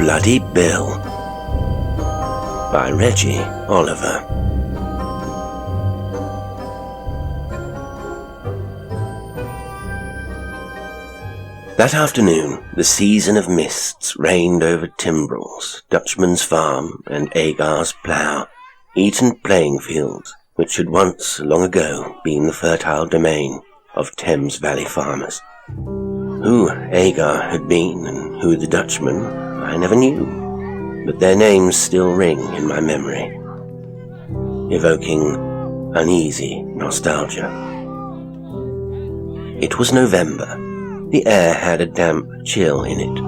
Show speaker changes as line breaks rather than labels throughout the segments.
Bloody Bill by Reggie Oliver. That afternoon, the season of mists reigned over Timbrel's, Dutchman's farm, and Agar's plough, Eton playing fields, which had once, long ago, been the fertile domain of Thames Valley farmers. Who Agar had been and who the Dutchman, I never knew, but their names still ring in my memory, evoking uneasy nostalgia. It was November. The air had a damp chill in it,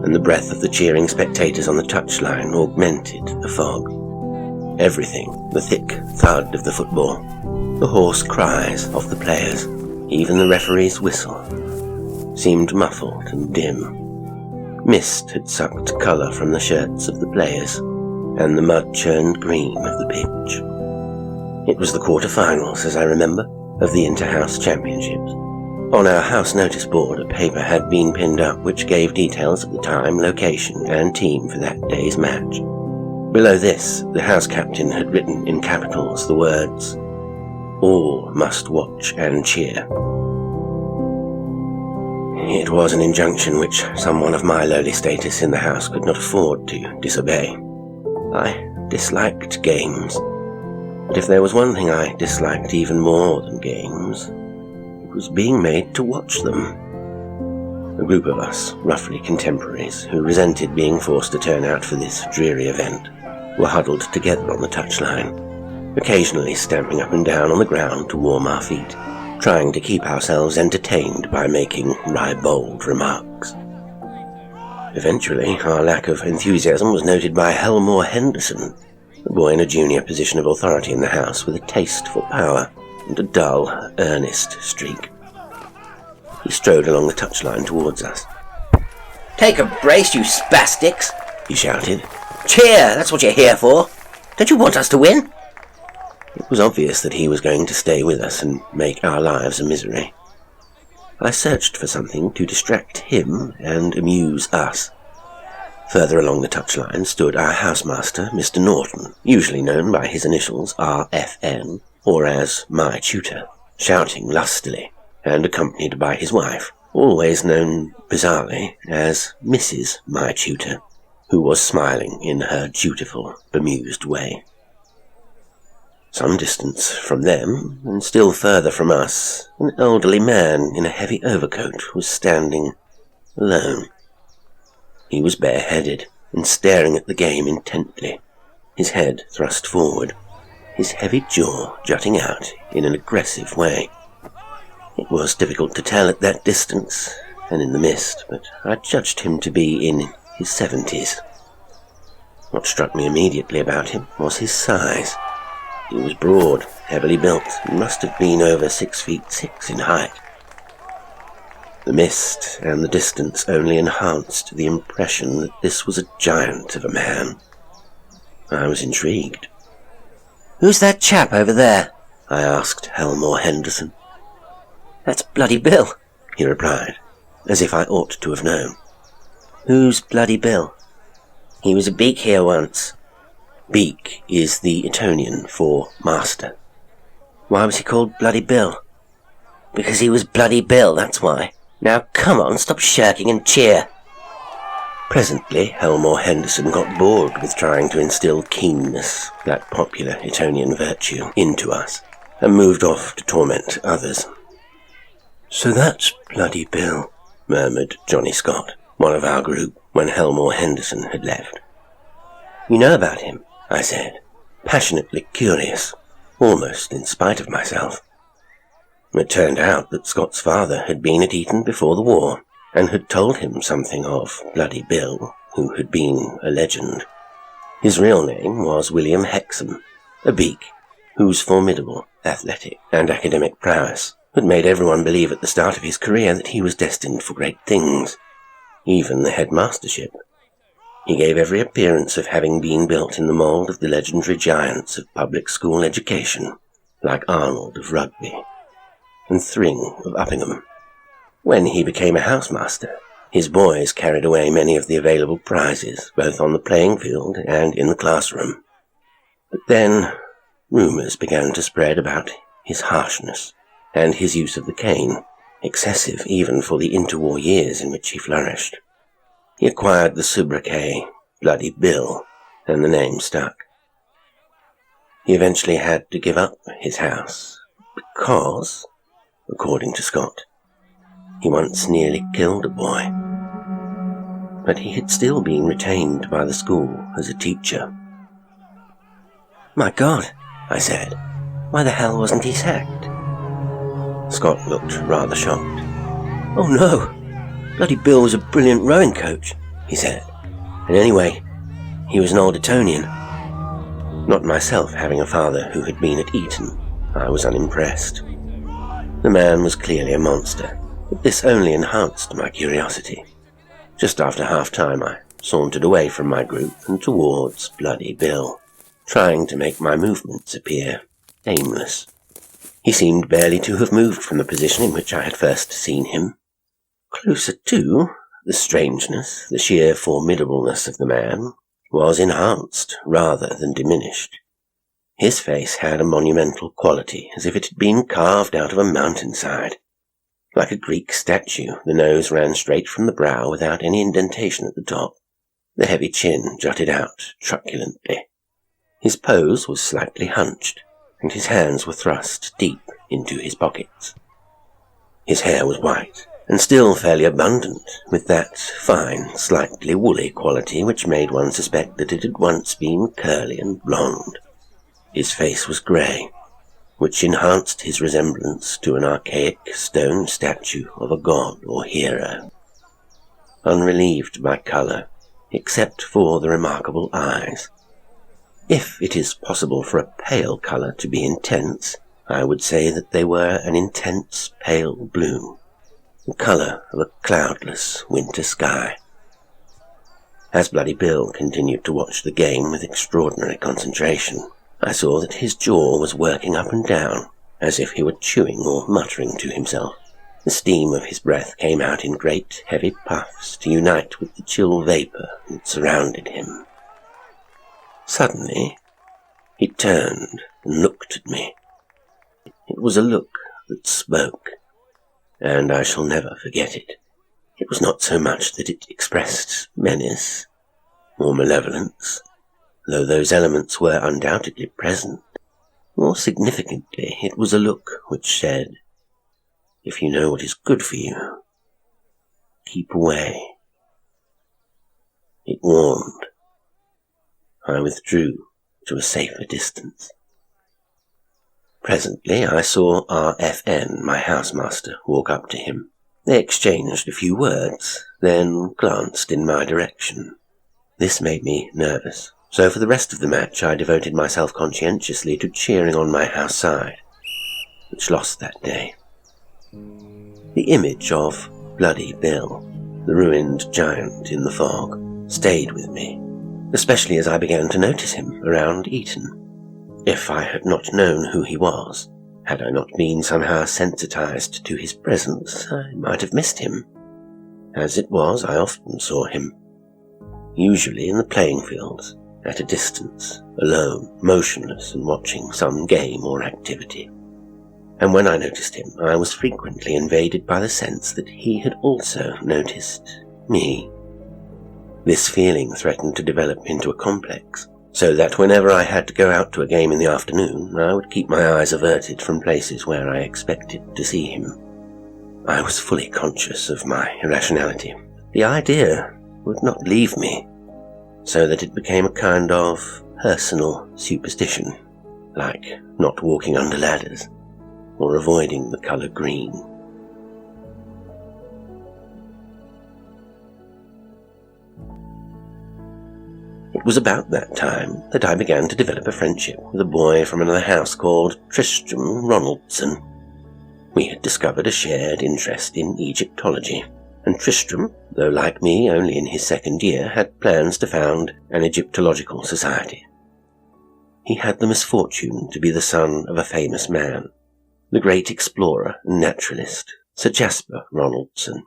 and the breath of the cheering spectators on the touchline augmented the fog. Everything, the thick thud of the football, the hoarse cries of the players, even the referee's whistle, seemed muffled and dim. Mist had sucked colour from the shirts of the players, and the mud-churned green of the pitch. It was the quarter-finals, as I remember, of the Inter-House Championships. On our house notice board, a paper had been pinned up which gave details of the time, location, and team for that day's match. Below this, the house captain had written in capitals the words, "All must watch and cheer." It was an injunction which someone of my lowly status in the house could not afford to disobey. I disliked games, but if there was one thing I disliked even more than games, it was being made to watch them. A group of us, roughly contemporaries, who resented being forced to turn out for this dreary event, were huddled together on the touchline, occasionally stamping up and down on the ground to warm our feet, trying to keep ourselves entertained by making ribald remarks. Eventually, our lack of enthusiasm was noted by Helmore Henderson, a boy in a junior position of authority in the house with a taste for power and a dull, earnest streak. He strode along the touchline towards us.
"Take a brace, you spastics!"
he shouted.
"Cheer, that's what you're here for! Don't you want us to win?"
It was obvious that he was going to stay with us and make our lives a misery. I searched for something to distract him and amuse us. Further along the touchline stood our housemaster, Mr. Norton, usually known by his initials RFN, or as my tutor, shouting lustily, and accompanied by his wife, always known bizarrely as Mrs. my tutor, who was smiling in her dutiful, bemused way. Some distance from them, and still further from us, an elderly man in a heavy overcoat was standing alone. He was bareheaded and staring at the game intently, his head thrust forward, his heavy jaw jutting out in an aggressive way. It was difficult to tell at that distance and in the mist, but I judged him to be in his 70s. What struck me immediately about him was his size. He was broad, heavily built, and must have been over 6'6" in height. The mist and the distance only enhanced the impression that this was a giant of a man. I was intrigued.
"Who's that chap over there?"
I asked Helmore Henderson.
"That's Bloody Bill,"
he replied, as if I ought to have known.
"Who's Bloody Bill?" "He was a beak here once."
Beak is the Etonian for master.
"Why was he called Bloody Bill?" "Because he was Bloody Bill, that's why. Now come on, stop shirking and cheer."
Presently, Helmore Henderson got bored with trying to instill keenness, that popular Etonian virtue, into us, and moved off to torment others. "So that's Bloody Bill," murmured Johnny Scott, one of our group, when Helmore Henderson had left.
"You know about him?"
I said, passionately curious, almost in spite of myself. It turned out that Scott's father had been at Eton before the war, and had told him something of Bloody Bill, who had been a legend. His real name was William Hexham, a beak, whose formidable athletic and academic prowess had made everyone believe at the start of his career that he was destined for great things, even the headmastership. He gave every appearance of having been built in the mould of the legendary giants of public school education, like Arnold of Rugby and Thring of Uppingham. When he became a housemaster, His boys carried away many of the available prizes, both on the playing field and in the classroom. But then, rumours began to spread about his harshness and his use of the cane, excessive even for the interwar years in which he flourished. He acquired the sobriquet Bloody Bill, and the name stuck. He eventually had to give up his house because, according to Scott, he once nearly killed a boy. But he had still been retained by the school as a teacher.
"My God," I said. "Why the hell wasn't he sacked?"
Scott looked rather shocked.
"Oh no, Bloody Bill was a brilliant rowing coach," he said. "And anyway, he was an old Etonian."
Not myself having a father who had been at Eton, I was unimpressed. The man was clearly a monster, but this only enhanced my curiosity. Just after half-time, I sauntered away from my group and towards Bloody Bill, trying to make my movements appear aimless. He seemed barely to have moved from the position in which I had first seen him. Closer to, the strangeness, the sheer formidableness of the man was enhanced rather than diminished. His face had a monumental quality, as if it had been carved out of a mountainside. Like a Greek statue, the nose ran straight from the brow without any indentation at the top. The heavy chin jutted out truculently. His pose was slightly hunched, and his hands were thrust deep into his pockets. His hair was white, and still fairly abundant, with that fine, slightly woolly quality which made one suspect that it had once been curly and blonde. His face was grey, which enhanced his resemblance to an archaic stone statue of a god or hero. Unrelieved by colour, except for the remarkable eyes. If it is possible for a pale colour to be intense, I would say that they were an intense pale blue, the colour of a cloudless winter sky. As Bloody Bill continued to watch the game with extraordinary concentration, I saw that his jaw was working up and down, as if he were chewing or muttering to himself. The steam of his breath came out in great, heavy puffs to unite with the chill vapour that surrounded him. Suddenly, he turned and looked at me. It was a look that spoke, and I shall never forget it. It was not so much that it expressed menace or malevolence, though those elements were undoubtedly present. More significantly, it was a look which said, "If you know what is good for you, keep away." It warned. I withdrew to a safer distance. Presently I saw RFN, my housemaster, walk up to him. They exchanged a few words, then glanced in my direction. This made me nervous, so for the rest of the match I devoted myself conscientiously to cheering on my house side, which lost that day. The image of Bloody Bill, the ruined giant in the fog, stayed with me, especially as I began to notice him around Eton. If I had not known who he was, had I not been somehow sensitized to his presence, I might have missed him. As it was, I often saw him, usually in the playing fields, at a distance, alone, motionless and watching some game or activity. And when I noticed him, I was frequently invaded by the sense that he had also noticed me. This feeling threatened to develop into a complex, so that whenever I had to go out to a game in the afternoon, I would keep my eyes averted from places where I expected to see him. I was fully conscious of my irrationality. The idea would not leave me, so that it became a kind of personal superstition, like not walking under ladders or avoiding the colour green. It was about that time that I began to develop a friendship with a boy from another house called Tristram Ronaldson. We had discovered a shared interest in Egyptology, and Tristram, though like me only in his second year, had plans to found an Egyptological society. He had the misfortune to be the son of a famous man, the great explorer and naturalist, Sir Jasper Ronaldson.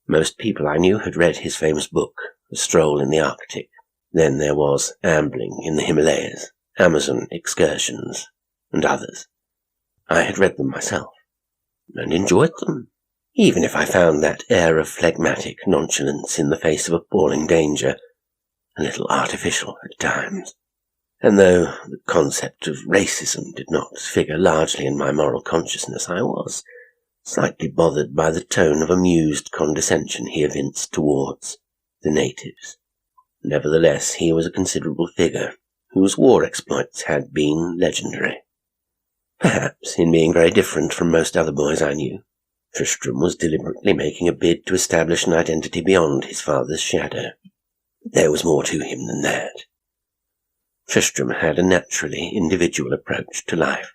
Most people I knew had read his famous book, A Stroll in the Arctic. Then there was Ambling in the Himalayas, Amazon Excursions, and others. I had read them myself, and enjoyed them, even if I found that air of phlegmatic nonchalance in the face of appalling danger a little artificial at times. And though the concept of racism did not figure largely in my moral consciousness, I was slightly bothered by the tone of amused condescension he evinced towards the natives. Nevertheless, he was a considerable figure, whose war exploits had been legendary. Perhaps, in being very different from most other boys I knew, Tristram was deliberately making a bid to establish an identity beyond his father's shadow. But there was more to him than that. Tristram had a naturally individual approach to life.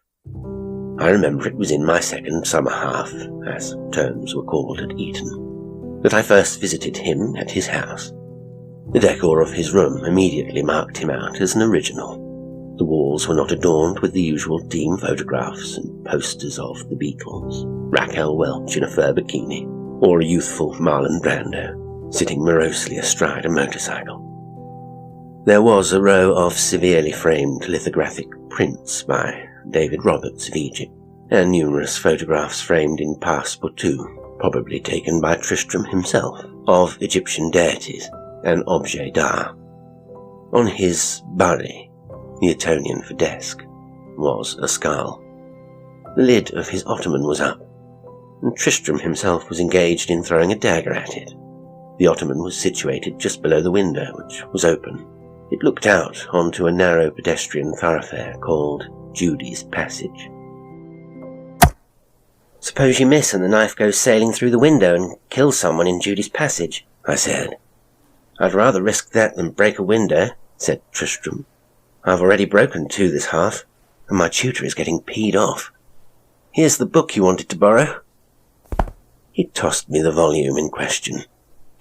I remember it was in my second summer half, as terms were called at Eton, that I first visited him at his house. The decor of his room immediately marked him out as an original. The walls were not adorned with the usual team photographs and posters of the Beatles, Raquel Welch in a fur bikini, or a youthful Marlon Brando sitting morosely astride a motorcycle. There was a row of severely framed lithographic prints by David Roberts of Egypt, and numerous photographs framed in passe-partout, probably taken by Tristram himself, of Egyptian deities and objets d'art. On his bari, the Etonian for desk, was a skull. The lid of his ottoman was up, and Tristram himself was engaged in throwing a dagger at it. The ottoman was situated just below the window, which was open. It looked out onto a narrow pedestrian thoroughfare called Judy's Passage.
"Suppose you miss and the knife goes sailing through the window and kills someone in Judy's Passage,"
I said.
"I'd rather risk that than break a window," said Tristram. "I've already broken 2 this half, and my tutor is getting peed off. Here's the book you wanted to borrow."
He tossed me the volume in question.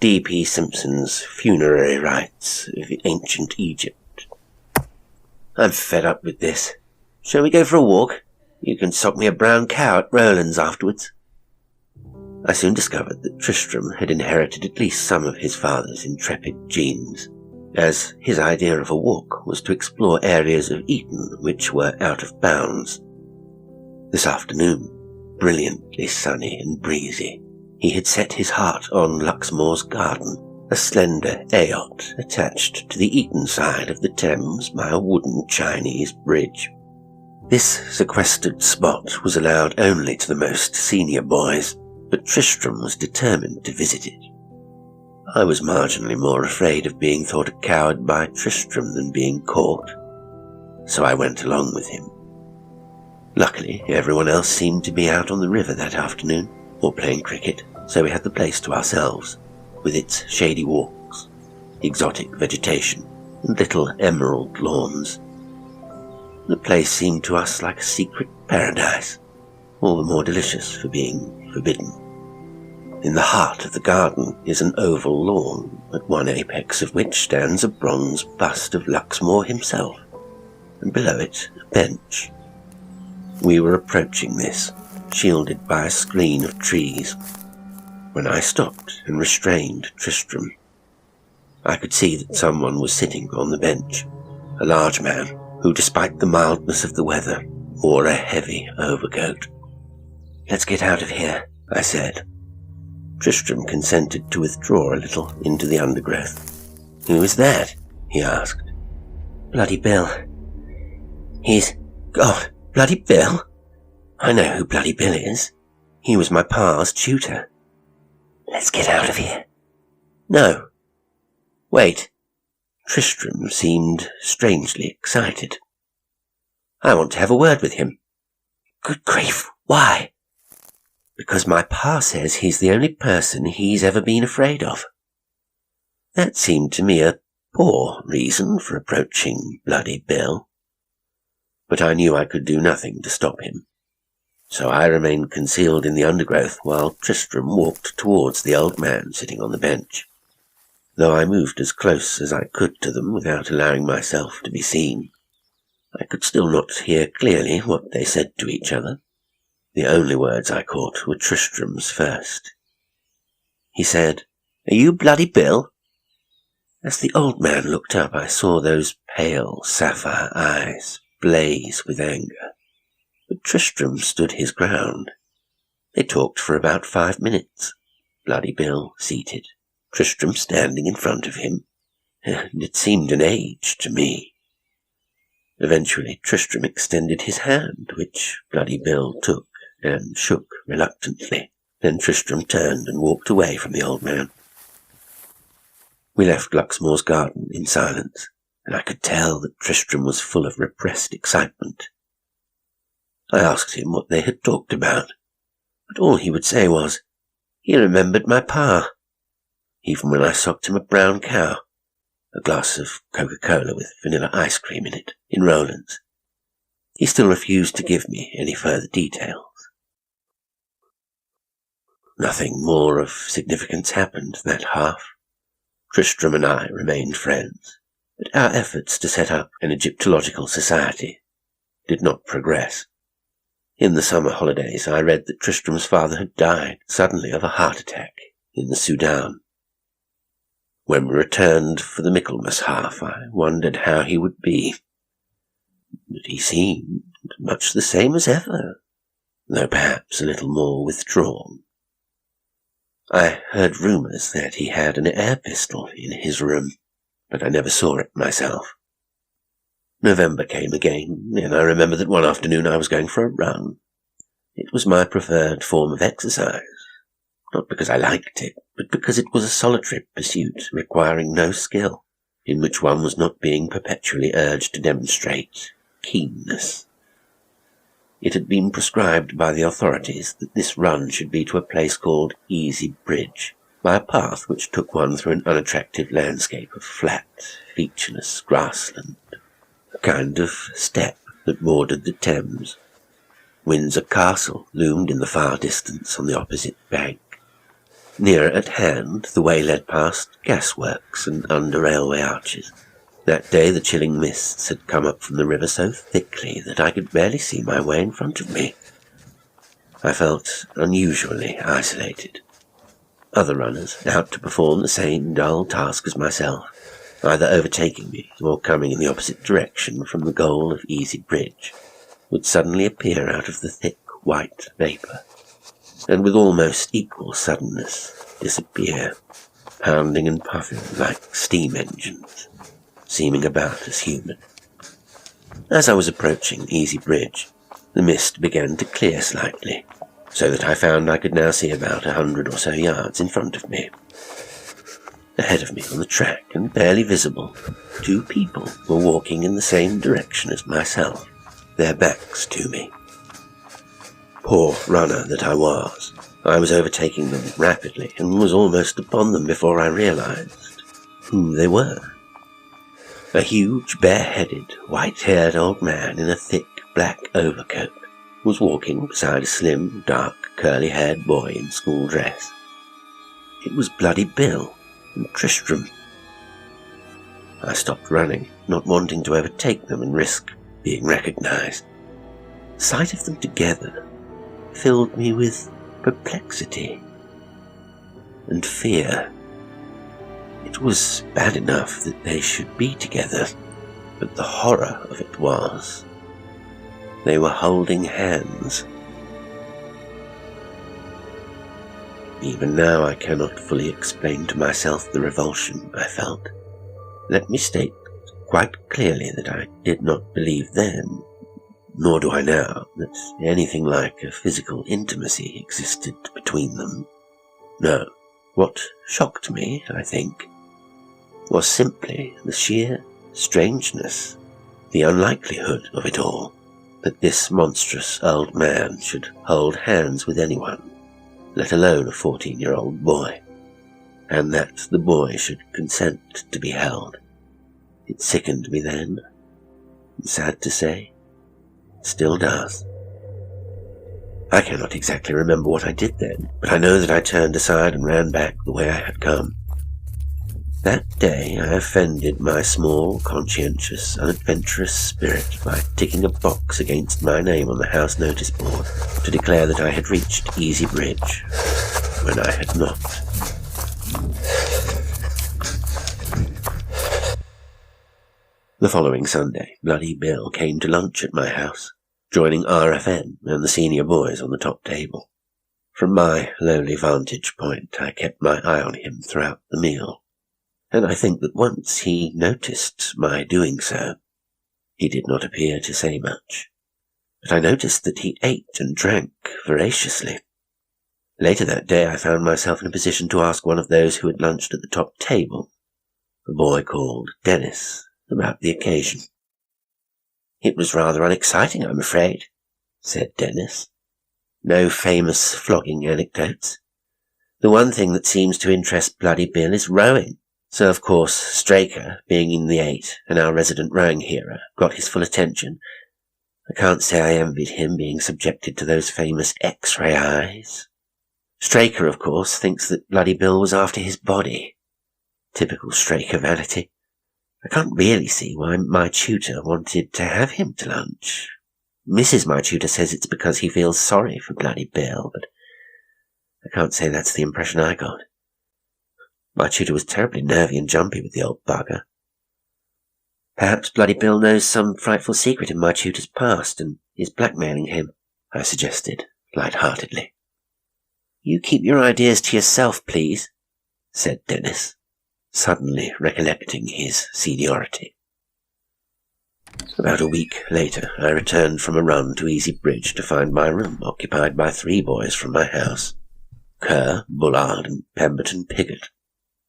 D.P. Simpson's Funerary Rites of Ancient Egypt. "I'm fed up with this. Shall we go for a walk? You can sock me a brown cow at Rowland's afterwards." I soon discovered that Tristram had inherited at least some of his father's intrepid genes, as his idea of a walk was to explore areas of Eton which were out of bounds. This afternoon, brilliantly sunny and breezy, he had set his heart on Luxmore's Garden, a slender eyot attached to the Eton side of the Thames by a wooden Chinese bridge. This sequestered spot was allowed only to the most senior boys, but Tristram was determined to visit it. I was marginally more afraid of being thought a coward by Tristram than being caught, so I went along with him. Luckily, everyone else seemed to be out on the river that afternoon, or playing cricket, so we had the place to ourselves, with its shady walks, exotic vegetation, and little emerald lawns. The place seemed to us like a secret paradise, all the more delicious for being forbidden. In the heart of the garden is an oval lawn, at one apex of which stands a bronze bust of Luxmore himself, and below it a bench. We were approaching this, shielded by a screen of trees, when I stopped and restrained Tristram. I could see that someone was sitting on the bench, a large man who, despite the mildness of the weather, wore a heavy overcoat. "Let's get out of here," I said. Tristram consented to withdraw a little into the undergrowth. "Who is that?" he asked.
"Bloody Bill.
God, Bloody Bill? I know who Bloody Bill is. He was my pa's tutor."
"Let's get out of here."
"No. Wait." Tristram seemed strangely excited. "I want to have a word with him."
"Good grief, why?"
"Because my pa says he's the only person he's ever been afraid of." That seemed to me a poor reason for approaching Bloody Bill. But I knew I could do nothing to stop him. So I remained concealed in the undergrowth while Tristram walked towards the old man sitting on the bench, though I moved as close as I could to them without allowing myself to be seen. I could still not hear clearly what they said to each other. The only words I caught were Tristram's first. he said. "Are you Bloody Bill?" As the old man looked up, I saw those pale sapphire eyes blaze with anger. But Tristram stood his ground. They talked for about 5 minutes, Bloody Bill seated, Tristram standing in front of him, and it seemed an age to me. Eventually Tristram extended his hand, which Bloody Bill took and shook reluctantly. Then Tristram turned and walked away from the old man. We left Luxmore's garden in silence, and I could tell that Tristram was full of repressed excitement. I asked him what they had talked about, but all he would say was, he remembered my pa, even when I socked him a brown cow, a glass of Coca-Cola with vanilla ice cream in it, in Rowland's. He still refused to give me any further details. Nothing more of significance happened that half. Tristram and I remained friends, but our efforts to set up an Egyptological society did not progress. In the summer holidays I read that Tristram's father had died suddenly of a heart attack in the Sudan. When we returned for the Michaelmas half, I wondered how he would be. But he seemed much the same as ever, though perhaps a little more withdrawn. I heard rumours that he had an air pistol in his room, but I never saw it myself. November came again, and I remember that one afternoon I was going for a run. It was my preferred form of exercise, not because I liked it, but because it was a solitary pursuit requiring no skill, in which one was not being perpetually urged to demonstrate keenness. It had been prescribed by the authorities that this run should be to a place called Easy Bridge, by a path which took one through an unattractive landscape of flat, featureless grassland, a kind of steppe that bordered the Thames. Windsor Castle loomed in the far distance on the opposite bank. Nearer at hand, the way led past gasworks and under railway arches. That day the chilling mists had come up from the river so thickly that I could barely see my way in front of me. I felt unusually isolated. Other runners, out to perform the same dull task as myself, either overtaking me or coming in the opposite direction from the goal of Easy Bridge, would suddenly appear out of the thick white vapour, and with almost equal suddenness disappear, pounding and puffing like steam engines, seeming about as human. As I was approaching Easy Bridge, the mist began to clear slightly, so that I found I could now see about 100 or so yards in front of me. Ahead of me on the track, and barely visible, 2 people were walking in the same direction as myself, their backs to me. Poor runner that I was overtaking them rapidly and was almost upon them before I realized who they were. A huge, bare-headed, white-haired old man in a thick black overcoat was walking beside a slim, dark, curly-haired boy in school dress. It was Bloody Bill and Tristram. I stopped running, not wanting to overtake them and risk being recognized. The sight of them together filled me with perplexity and fear. It was bad enough that they should be together, but the horror of it was they were holding hands. Even now I cannot fully explain to myself the revulsion I felt. Let me state quite clearly that I did not believe then, nor do I now, that anything like a physical intimacy existed between them. No, what shocked me, I think, was simply the sheer strangeness, the unlikelihood of it all, that this monstrous old man should hold hands with anyone, let alone a 14-year-old boy, and that the boy should consent to be held. It sickened me then, and sad to say, still does. I cannot exactly remember what I did then, but I know that I turned aside and ran back the way I had come. That day I offended my small, conscientious, unadventurous spirit by ticking a box against my name on the house notice board to declare that I had reached Easy Bridge, when I had not. The following Sunday, Bloody Bill came to lunch at my house, joining RFN and the senior boys on the top table. From my lowly vantage point, I kept my eye on him throughout the meal, and I think that once he noticed my doing so. He did not appear to say much, but I noticed that he ate and drank voraciously. Later that day I found myself in a position to ask one of those who had lunched at the top table, a boy called Dennis, about the occasion. "It was rather unexciting, I'm afraid," said Dennis. "No famous flogging anecdotes. The one thing that seems to interest Bloody Bill is rowing. So, of course, Straker, being in the 8 and our resident rowing hero, got his full attention. I can't say I envied him being subjected to those famous X-ray eyes. Straker, of course, thinks that Bloody Bill was after his body. Typical Straker vanity. I can't really see why my tutor wanted to have him to lunch. Mrs. My tutor says it's because he feels sorry for Bloody Bill, but I can't say that's the impression I got. My tutor was terribly nervy and jumpy with the old bugger. Perhaps Bloody Bill knows some frightful secret in my tutor's past and is blackmailing him," I suggested, light-heartedly. "You keep your ideas to yourself, please," said Dennis, suddenly recollecting his seniority. About a week later, I returned from a run to Easy Bridge to find my room occupied by 3 boys from my house, Kerr, Bullard, and Pemberton Piggott.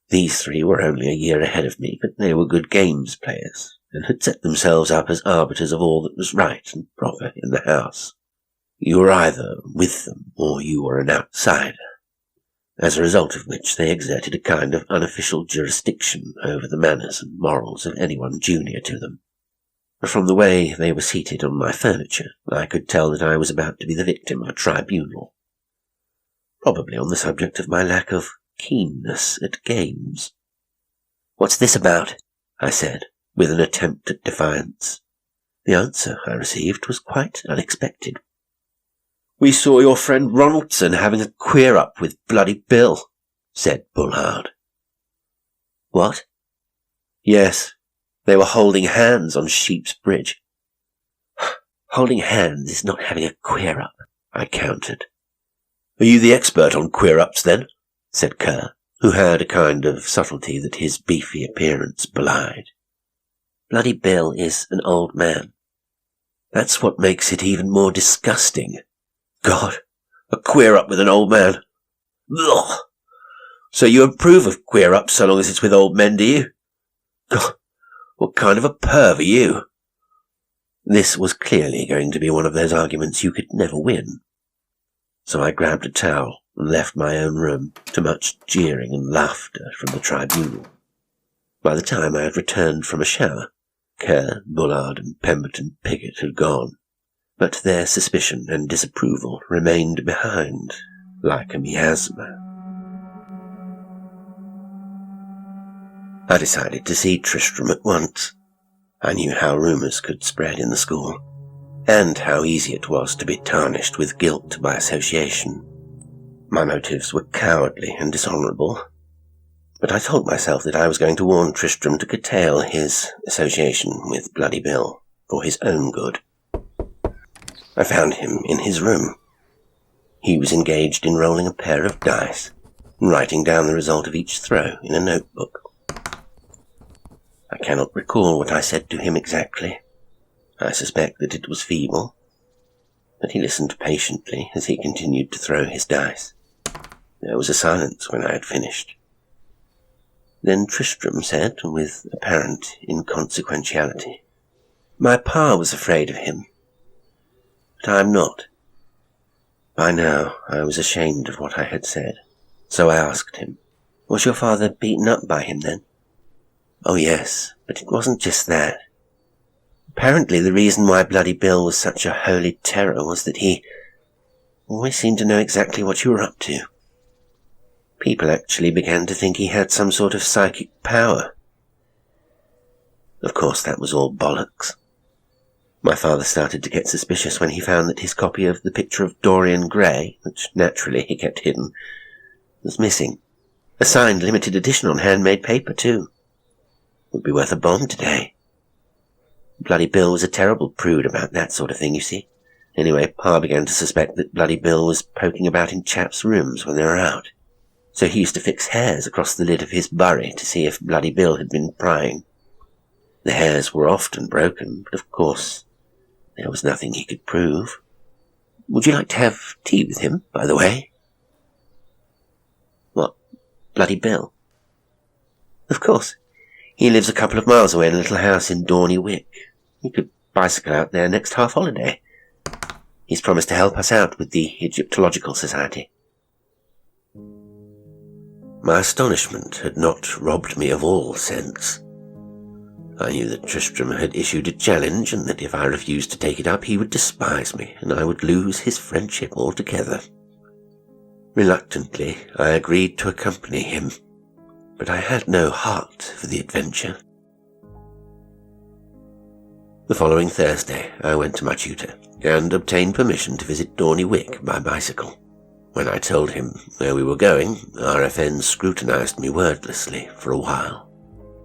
These 3 were only a year ahead of me, but they were good games players, and had set themselves up as arbiters of all that was right and proper in the house. You were either with them, or you were an outsider, as a result of which they exerted a kind of unofficial jurisdiction over the manners and morals of anyone junior to them. From the way they were seated on my furniture, I could tell that I was about to be the victim of a tribunal, probably on the subject of my lack of keenness at games. "What's this about?" I said, with an attempt at defiance. The answer I received was quite unexpected. "We saw your friend Ronaldson having a queer-up with Bloody Bill," said Bullard. "What?" "Yes, they were holding hands on Sheep's Bridge." "Holding hands is not having a queer-up," I countered. "Are you the expert on queer-ups, then?" said Kerr, who had a kind of subtlety that his beefy appearance belied. "Bloody Bill is an old man. That's what makes it even more disgusting. God, a queer-up with an old man. Ugh. So you approve of queer-ups so long as it's with old men, do you? God, what kind of a perv are you?" This was clearly going to be one of those arguments you could never win. So I grabbed a towel and left my own room, to much jeering and laughter from the tribunal. By the time I had returned from a shower, Kerr, Bullard, and Pemberton Piggott had gone, but their suspicion and disapproval remained behind, like a miasma. I decided to see Tristram at once. I knew how rumours could spread in the school, and how easy it was to be tarnished with guilt by association. My motives were cowardly and dishonourable, but I told myself that I was going to warn Tristram to curtail his association with Bloody Bill for his own good. I found him in his room. He was engaged in rolling a pair of dice and writing down the result of each throw in a notebook. I cannot recall what I said to him exactly. I suspect that it was feeble, but he listened patiently as he continued to throw his dice. There was a silence when I had finished. Then Tristram said, with apparent inconsequentiality, "My pa was afraid of him, but I am not." By now I was ashamed of what I had said, so I asked him, "Was your father beaten up by him then?" "Oh yes, but it wasn't just that. Apparently the reason why Bloody Bill was such a holy terror was that he always seemed to know exactly what you were up to. People actually began to think he had some sort of psychic power. Of course, that was all bollocks. My father started to get suspicious when he found that his copy of The Picture of Dorian Gray, which naturally he kept hidden, was missing. A signed limited edition on handmade paper, too. Would be worth a bomb today. Bloody Bill was a terrible prude about that sort of thing, you see. Anyway, Pa began to suspect that Bloody Bill was poking about in chaps' rooms when they were out. So he used to fix hairs across the lid of his burry to see if Bloody Bill had been prying. The hairs were often broken, but of course there was nothing he could prove. Would you like to have tea with him, by the way? What, Bloody Bill? Of course. He lives a couple of miles away in a little house in Dorney Wick. You could bicycle out there next half-holiday. He's promised to help us out with the Egyptological Society. My astonishment had not robbed me of all sense. I knew that Tristram had issued a challenge, and that if I refused to take it up he would despise me, and I would lose his friendship altogether. Reluctantly, I agreed to accompany him, but I had no heart for the adventure. The following Thursday I went to my tutor, and obtained permission to visit Dorney Wick by bicycle. When I told him where we were going, RFN scrutinized me wordlessly for a while,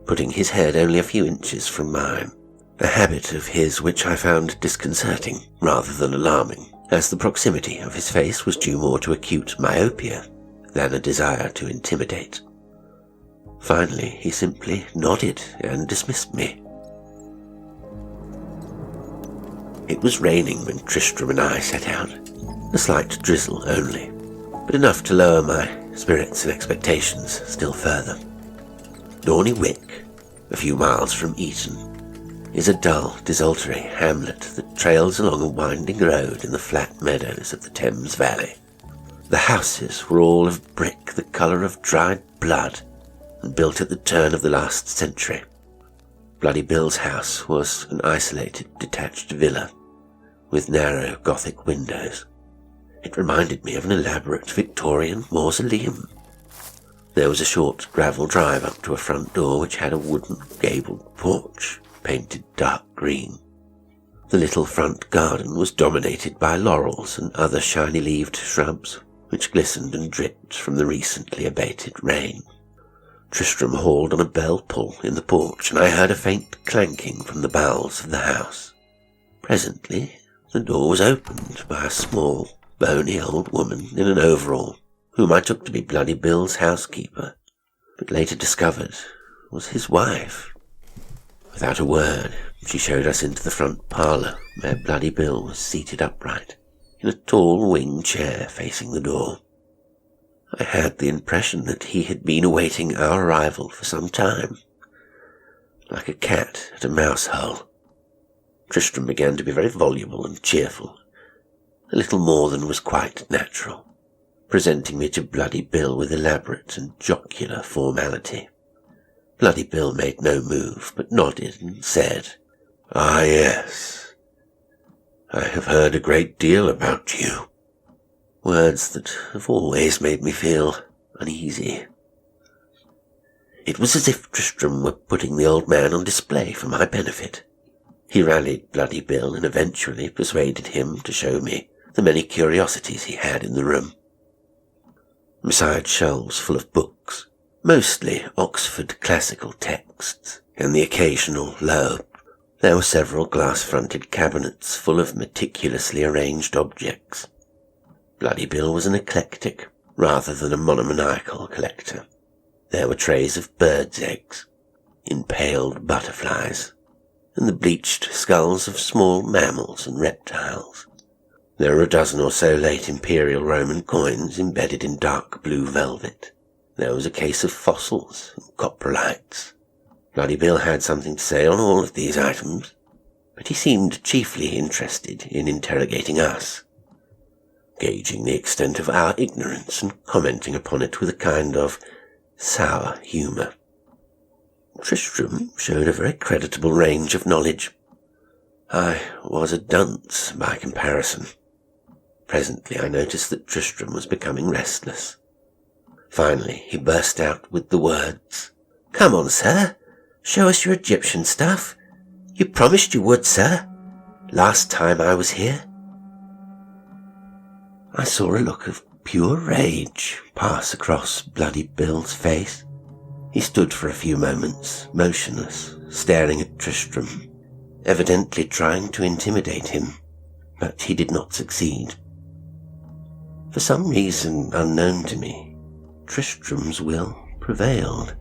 putting his head only a few inches from mine, a habit of his which I found disconcerting rather than alarming, as the proximity of his face was due more to acute myopia than a desire to intimidate. Finally, he simply nodded and dismissed me. It was raining when Tristram and I set out, a slight drizzle only, but enough to lower my spirits and expectations still further. Dorney Wick, a few miles from Eton, is a dull, desultory hamlet that trails along a winding road in the flat meadows of the Thames Valley. The houses were all of brick the colour of dried blood, and built at the turn of the last century. Bloody Bill's house was an isolated, detached villa, with narrow Gothic windows. It reminded me of an elaborate Victorian mausoleum. There was a short gravel drive up to a front door which had a wooden gabled porch, painted dark green. The little front garden was dominated by laurels and other shiny-leaved shrubs, which glistened and dripped from the recently abated rain. Tristram hauled on a bell-pull in the porch, and I heard a faint clanking from the bowels of the house. Presently, the door was opened by a small, bony old woman in an overall, whom I took to be Bloody Bill's housekeeper, but later discovered was his wife. Without a word, she showed us into the front parlour, where Bloody Bill was seated upright, in a tall wing chair facing the door. I had the impression that he had been awaiting our arrival for some time, like a cat at a mouse hole. Tristram began to be very voluble and cheerful, a little more than was quite natural, presenting me to Bloody Bill with elaborate and jocular formality. Bloody Bill made no move, but nodded and said, "Ah, yes. I have heard a great deal about you." Words that have always made me feel uneasy. It was as if Tristram were putting the old man on display for my benefit. He rallied Bloody Bill and eventually persuaded him to show me the many curiosities he had in the room. Besides shelves full of books, mostly Oxford classical texts, and the occasional Loeb, there were several glass-fronted cabinets full of meticulously arranged objects. Bloody Bill was an eclectic, rather than a monomaniacal collector. There were trays of birds' eggs, impaled butterflies, and the bleached skulls of small mammals and reptiles. There were a dozen or so late imperial Roman coins embedded in dark blue velvet. There was a case of fossils and coprolites. Bloody Bill had something to say on all of these items, but he seemed chiefly interested in interrogating us, gauging the extent of our ignorance and commenting upon it with a kind of sour humour. Tristram showed a very creditable range of knowledge. I was a dunce by comparison. Presently I noticed that Tristram was becoming restless. Finally he burst out with the words, "Come on, sir, show us your Egyptian stuff. You promised you would, sir, last time I was here." I saw a look of pure rage pass across Bloody Bill's face. He stood for a few moments, motionless, staring at Tristram, evidently trying to intimidate him, but he did not succeed. For some reason unknown to me, Tristram's will prevailed.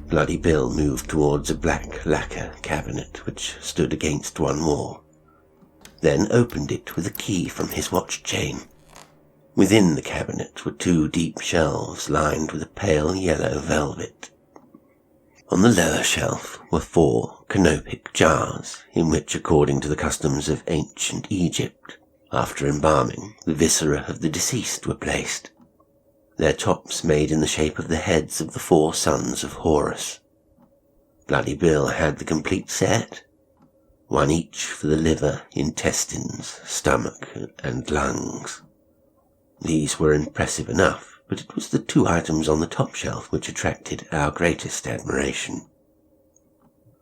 Bloody Bill moved towards a black lacquer cabinet which stood against one wall, then opened it with a key from his watch chain. Within the cabinet were 2 deep shelves lined with a pale yellow velvet. On the lower shelf were 4 canopic jars, in which, according to the customs of ancient Egypt, after embalming, the viscera of the deceased were placed, their tops made in the shape of the heads of the 4 sons of Horus. Bloody Bill had the complete set, 1 each for the liver, intestines, stomach, and lungs. These were impressive enough, but it was the 2 items on the top shelf which attracted our greatest admiration.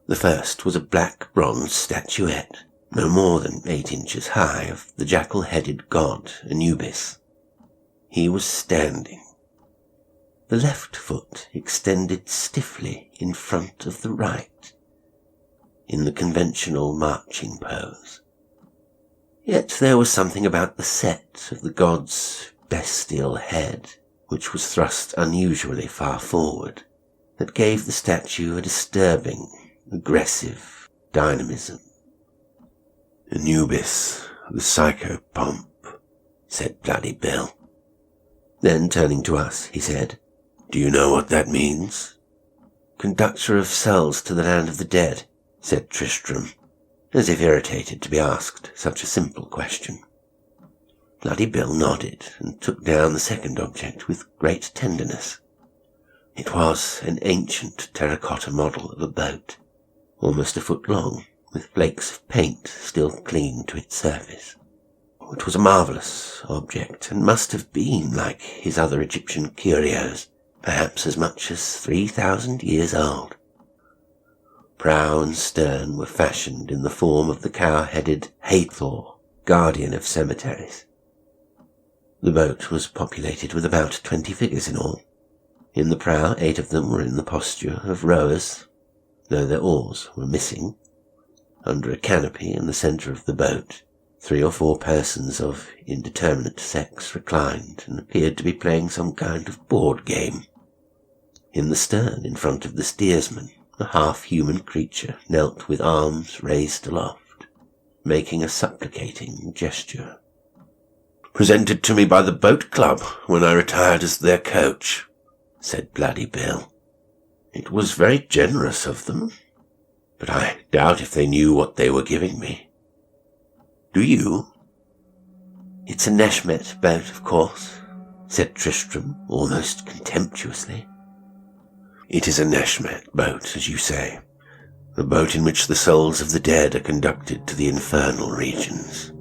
The first was a black bronze statuette, no more than 8 inches high, of the jackal-headed god Anubis. He was standing, the left foot extended stiffly in front of the right, in the conventional marching pose. Yet there was something about the set of the god's bestial head, which was thrust unusually far forward, that gave the statue a disturbing, aggressive dynamism. "Anubis, the psychopomp," said Bloody Bill. Then, turning to us, he said, "Do you know what that means?" "Conductor of souls to the land of the dead," said Tristram, as if irritated to be asked such a simple question. Bloody Bill nodded and took down the second object with great tenderness. It was an ancient terracotta model of a boat, almost a foot long, with flakes of paint still clinging to its surface. It was a marvellous object, and must have been, like his other Egyptian curios, perhaps as much as 3,000 years old. Prow and stern were fashioned in the form of the cow-headed Hathor, guardian of cemeteries. The boat was populated with about 20 figures in all. In the prow, 8 of them were in the posture of rowers, though their oars were missing. Under a canopy in the centre of the boat, 3 or 4 persons of indeterminate sex reclined and appeared to be playing some kind of board game. In the stern, in front of the steersman, a half-human creature knelt with arms raised aloft, making a supplicating gesture. "Presented to me by the boat club when I retired as their coach," said Bloody Bill. "It was very generous of them, but I doubt if they knew what they were giving me. Do you?" "It's a Neshmet boat, of course," said Tristram, almost contemptuously. "It is a Neshmet boat, as you say, the boat in which the souls of the dead are conducted to the infernal regions.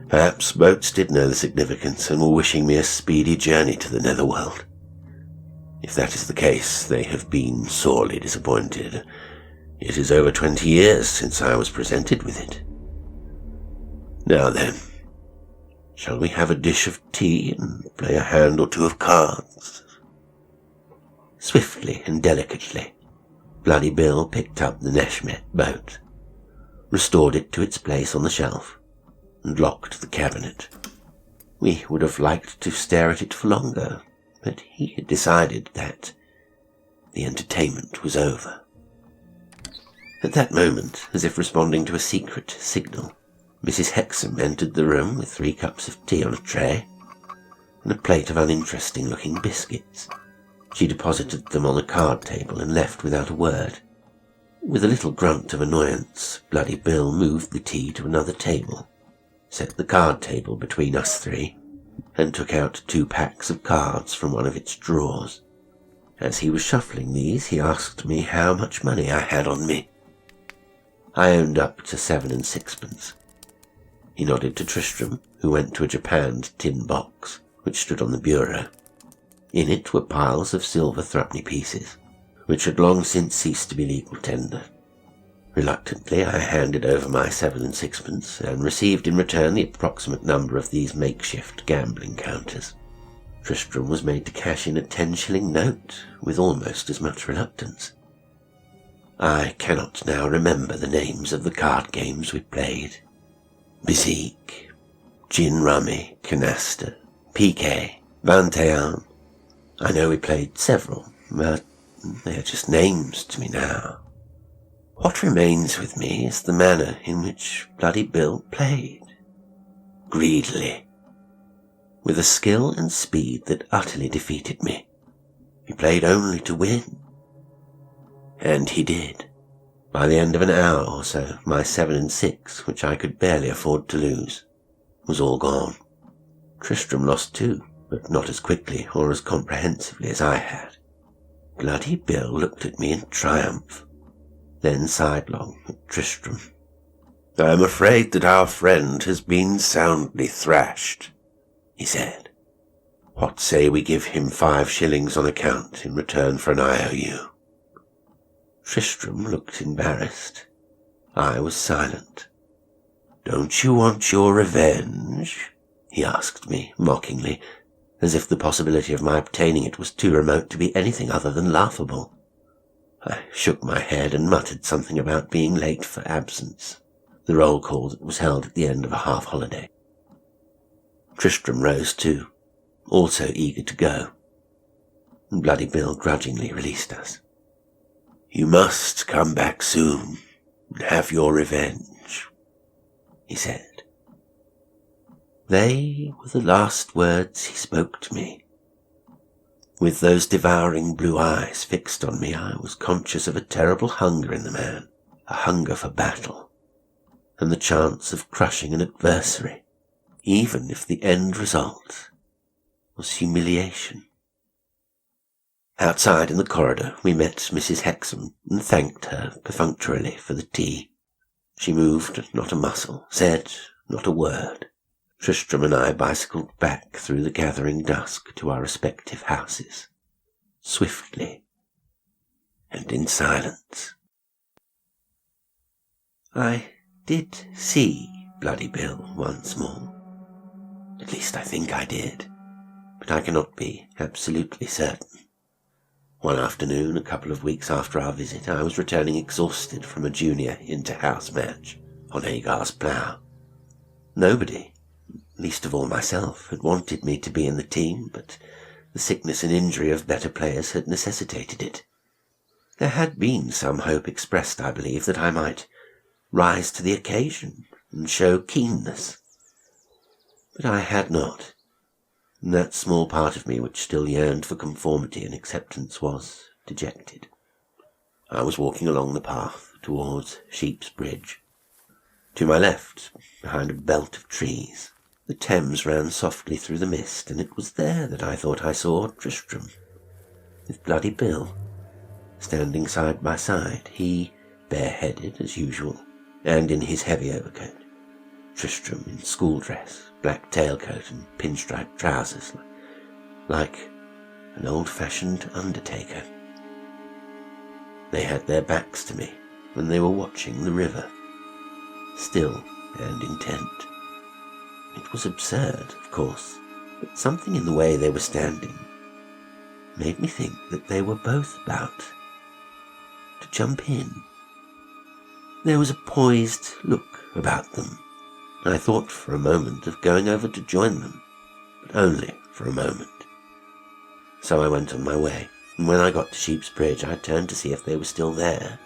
Perhaps boats did know the significance and were wishing me a speedy journey to the netherworld. If that is the case, they have been sorely disappointed. It is over 20 years since I was presented with it. Now then, shall we have a dish of tea and play a hand or 2 of cards?" Swiftly and delicately, Bloody Bill picked up the Neshmet boat, restored it to its place on the shelf, and locked the cabinet. We would have liked to stare at it for longer, but he had decided that the entertainment was over. At that moment, as if responding to a secret signal, Mrs. Hexham entered the room with 3 cups of tea on a tray and a plate of uninteresting-looking biscuits. She deposited them on a card table and left without a word. With a little grunt of annoyance, Bloody Bill moved the tea to another table, set the card table between us 3, and took out 2 packs of cards from one of its drawers. As he was shuffling these, he asked me how much money I had on me. I owned up to 7 and 6pence. He nodded to Tristram, who went to a japanned tin box, which stood on the bureau. In it were piles of silver threepenny pieces, which had long since ceased to be legal tender. Reluctantly, I handed over my 7 and 6pence, and received in return the approximate number of these makeshift gambling counters. Tristram was made to cash in a 10-shilling note, with almost as much reluctance. I cannot now remember the names of the card games we played. Bezique, Gin Rummy, Canasta, Piquet, 21. I know we played several, but they are just names to me now. What remains with me is the manner in which Bloody Bill played. Greedily. With a skill and speed that utterly defeated me. He played only to win. And he did. By the end of an hour or so, my 7 and 6, which I could barely afford to lose, was all gone. Tristram lost too, but not as quickly or as comprehensively as I had. Bloody Bill looked at me in triumph, then sidelong at Tristram. "I am afraid that our friend has been soundly thrashed," he said. "What say we give him 5 shillings on account in return for an IOU?" Tristram looked embarrassed. I was silent. "Don't you want your revenge?" he asked me mockingly, as if the possibility of my obtaining it was too remote to be anything other than laughable. I shook my head and muttered something about being late for absence, the roll call that was held at the end of a half-holiday. Tristram rose too, also eager to go. Bloody Bill grudgingly released us. "You must come back soon and have your revenge," he said. They were the last words he spoke to me. With those devouring blue eyes fixed on me, I was conscious of a terrible hunger in the man, a hunger for battle, and the chance of crushing an adversary, even if the end result was humiliation. Outside in the corridor we met Mrs. Hexham and thanked her perfunctorily for the tea. She moved not a muscle, said not a word. Tristram and I bicycled back through the gathering dusk to our respective houses, swiftly and in silence. I did see Bloody Bill once more. At least I think I did, but I cannot be absolutely certain. One afternoon, a couple of weeks after our visit, I was returning exhausted from a junior inter-house match on Agar's plough. Nobody, least of all myself, had wanted me to be in the team, but the sickness and injury of better players had necessitated it. There had been some hope expressed, I believe, that I might rise to the occasion and show keenness. But I had not, and that small part of me which still yearned for conformity and acceptance was dejected. I was walking along the path towards Sheep's Bridge. To my left, behind a belt of trees, the Thames ran softly through the mist, and it was there that I thought I saw Tristram, with Bloody Bill, standing side by side, he bareheaded as usual, and in his heavy overcoat, Tristram in school dress, black tailcoat and pinstripe trousers, like an old-fashioned undertaker. They had their backs to me when they were watching the river, still and intent. It was absurd, of course, but something in the way they were standing made me think that they were both about to jump in. There was a poised look about them. I thought for a moment of going over to join them, but only for a moment. So I went on my way, and when I got to Sheep's Bridge, I turned to see if they were still there.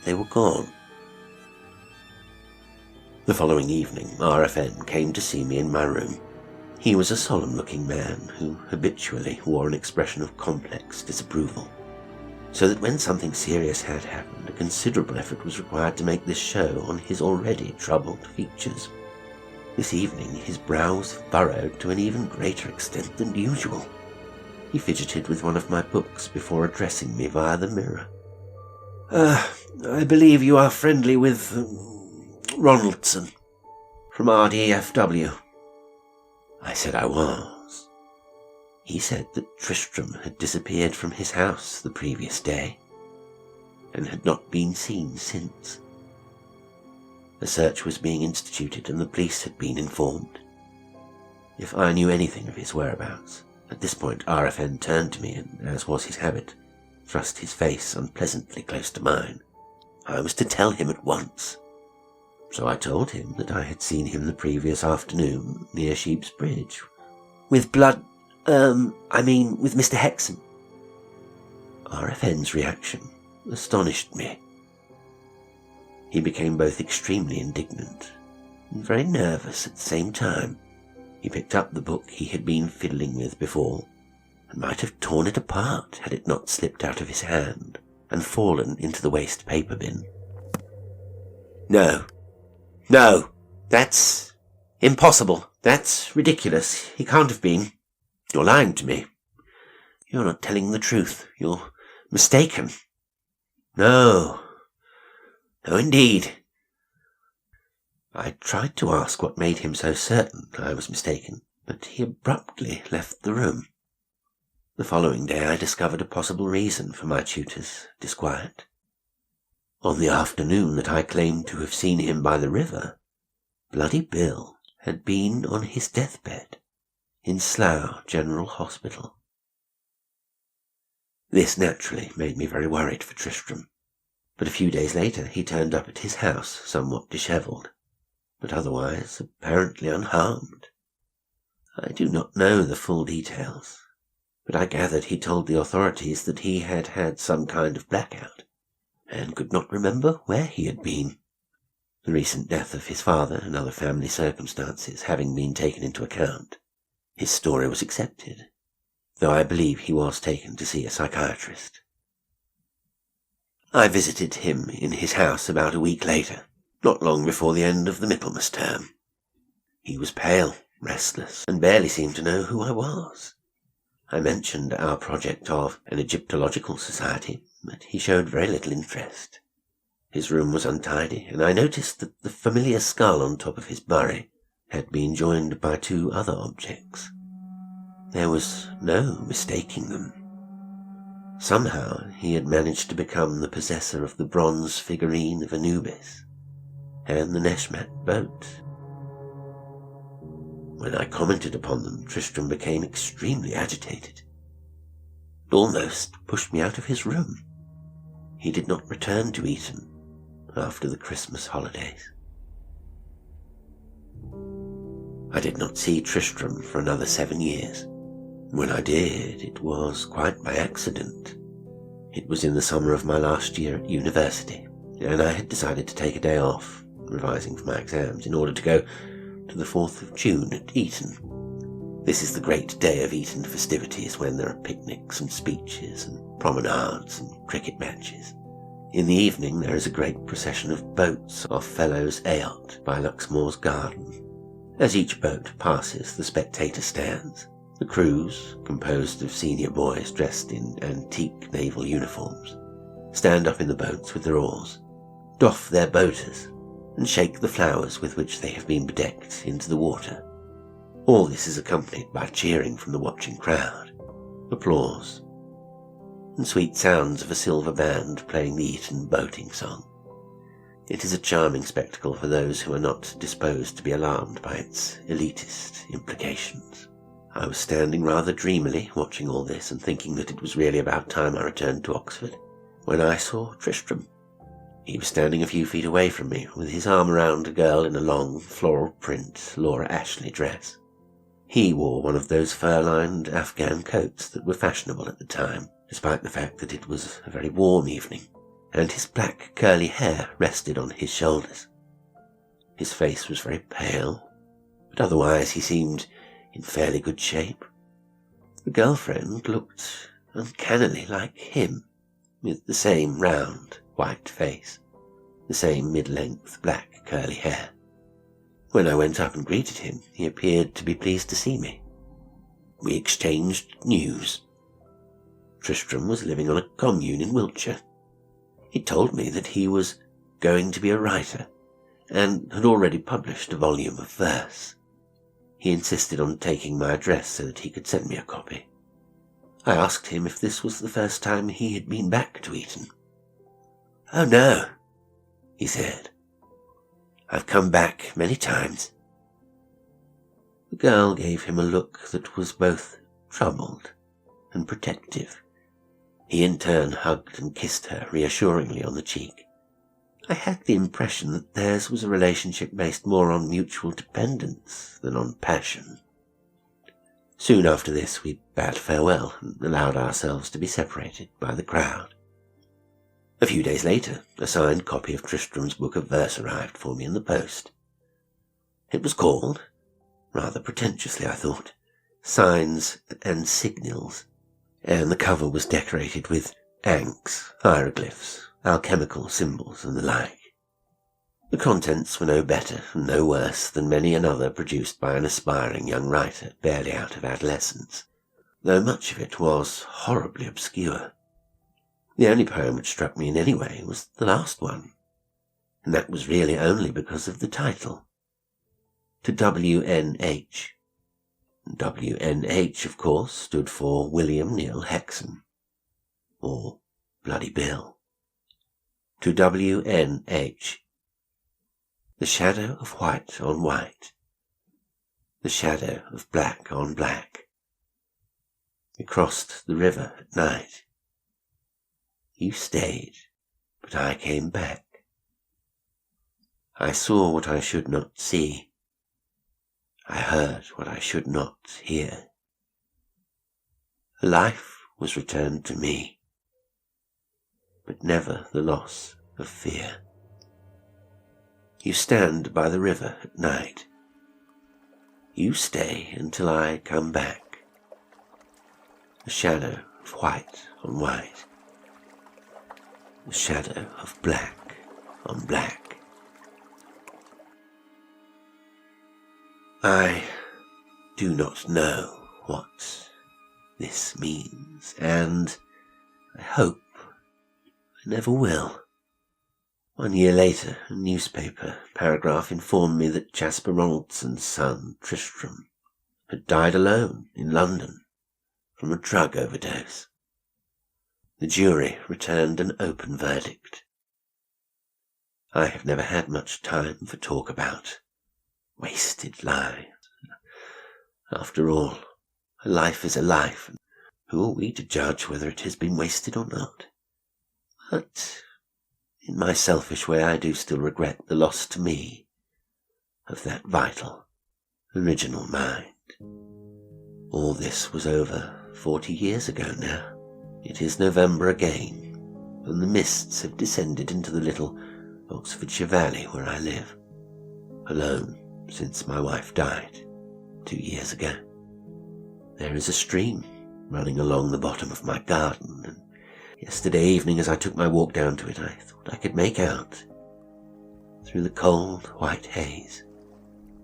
They were gone. The following evening, RFN came to see me in my room. He was a solemn-looking man who habitually wore an expression of complex disapproval, so that when something serious had happened, a considerable effort was required to make this show on his already troubled features. This evening his brows furrowed to an even greater extent than usual. He fidgeted with one of my books before addressing me via the mirror. "I believe you are friendly with Ronaldson, from RDFW." I said I was. He said that Tristram had disappeared from his house the previous day, and had not been seen since. A search was being instituted, and the police had been informed. If I knew anything of his whereabouts. At this point RFN turned to me, and, as was his habit, thrust his face unpleasantly close to mine. I was to tell him at once. So I told him that I had seen him the previous afternoon near Sheep's Bridge. With with Mr. Hexham. RFN's reaction astonished me. He became both extremely indignant and very nervous at the same time. He picked up the book he had been fiddling with before, and might have torn it apart had it not slipped out of his hand and fallen into the waste paper bin. No, that's impossible. That's ridiculous. He can't have been. You're lying to me. You're not telling the truth. You're mistaken. No, indeed. I tried to ask what made him so certain I was mistaken, but he abruptly left the room. The following day I discovered a possible reason for my tutor's disquiet. On the afternoon that I claimed to have seen him by the river, Bloody Bill had been on his deathbed in Slough General Hospital. This naturally made me very worried for Tristram, but a few days later he turned up at his house somewhat dishevelled, but otherwise apparently unharmed. I do not know the full details, but I gathered he told the authorities that he had had some kind of blackout, and could not remember where he had been. The recent death of his father and other family circumstances having been taken into account, his story was accepted, though I believe he was taken to see a psychiatrist. I visited him in his house about a week later, not long before the end of the Michaelmas term. He was pale, restless, and barely seemed to know who I was. I mentioned our project of an Egyptological society, but he showed very little interest. His room was untidy, and I noticed that the familiar skull on top of his bury had been joined by two other objects. There was no mistaking them. Somehow he had managed to become the possessor of the bronze figurine of Anubis and the Neshmat boat. When I commented upon them, Tristram became extremely agitated. It almost pushed me out of his room. He did not return to Eton after the Christmas holidays. I did not see Tristram for another 7 years. When I did, it was quite by accident. It was in the summer of my last year at university, and I had decided to take a day off, revising for my exams, in order to go to the 4th of June at Eton. This is the great day of Eton festivities, when there are picnics and speeches and promenades and cricket matches. In the evening there is a great procession of boats off Fellows' Yacht by Luxmore's garden. As each boat passes, the spectator stands. The crews, composed of senior boys dressed in antique naval uniforms, stand up in the boats with their oars, doff their boaters, and shake the flowers with which they have been bedecked into the water. All this is accompanied by cheering from the watching crowd, applause, and sweet sounds of a silver band playing the Eton boating song. It is a charming spectacle for those who are not disposed to be alarmed by its elitist implications. I was standing rather dreamily watching all this and thinking that it was really about time I returned to Oxford, when I saw Tristram. He was standing a few feet away from me, with his arm around a girl in a long, floral print Laura Ashley dress. He wore one of those fur-lined Afghan coats that were fashionable at the time, despite the fact that it was a very warm evening, and his black curly hair rested on his shoulders. His face was very pale, but otherwise he seemed in fairly good shape. The girlfriend looked uncannily like him, with the same round, white face, the same mid-length black curly hair. When I went up and greeted him, he appeared to be pleased to see me. We exchanged news. Tristram was living on a commune in Wiltshire. He told me that he was going to be a writer, and had already published a volume of verse. He insisted on taking my address so that he could send me a copy. I asked him if this was the first time he had been back to Eton. "Oh no," he said. "I've come back many times." The girl gave him a look that was both troubled and protective. He in turn hugged and kissed her reassuringly on the cheek. I had the impression that theirs was a relationship based more on mutual dependence than on passion. Soon after this we bade farewell and allowed ourselves to be separated by the crowd. A few days later, a signed copy of Tristram's book of verse arrived for me in the post. It was called, rather pretentiously I thought, Signs and Signals, and the cover was decorated with ankhs, hieroglyphs, alchemical symbols, and the like. The contents were no better and no worse than many another produced by an aspiring young writer barely out of adolescence, though much of it was horribly obscure. The only poem which struck me in any way was the last one, and that was really only because of the title. To WNH. WNH, of course, stood for William Neil Hexham, or Bloody Bill. To WNH. The shadow of white on white, the shadow of black on black. We crossed the river at night. You stayed, but I came back. I saw what I should not see. I heard what I should not hear. Life was returned to me, but never the loss of fear. You stand by the river at night. You stay until I come back. The shadow of white on white. The shadow of black on black. I do not know what this means, and I hope I never will. 1 year later, a newspaper paragraph informed me that Jasper Ronaldson's son, Tristram, had died alone in London from a drug overdose. The jury returned an open verdict. I have never had much time for talk about wasted lives. After all, a life is a life, and who are we to judge whether it has been wasted or not? But in my selfish way I do still regret the loss to me of that vital, original mind. All this was over 40 years ago now. It is November again, and the mists have descended into the little Oxfordshire valley where I live, alone since my wife died 2 years ago. There is a stream running along the bottom of my garden, and yesterday evening as I took my walk down to it, I thought I could make out, through the cold white haze,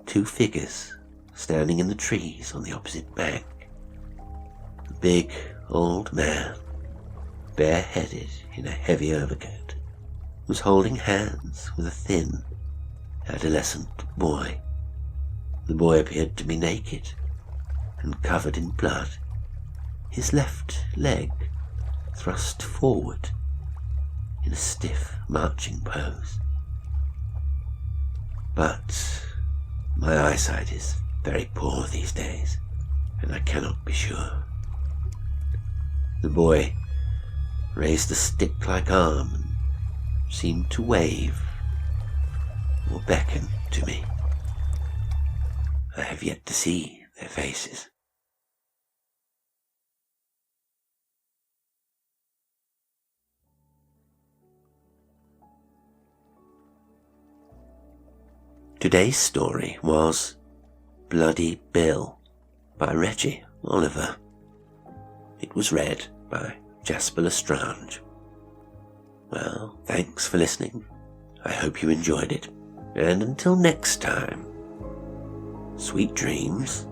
2 figures standing in the trees on the opposite bank. A big old man, bareheaded in a heavy overcoat, was holding hands with a thin, adolescent boy. The boy appeared to be naked and covered in blood, his left leg thrust forward in a stiff marching pose. But my eyesight is very poor these days, and I cannot be sure. The boy raised a stick-like arm and seemed to wave or beckon to me. I have yet to see their faces. Today's story was Bloody Bill by Reggie Oliver. It was read by Jasper L'Estrange. Well, thanks for listening. I hope you enjoyed it. And until next time, sweet dreams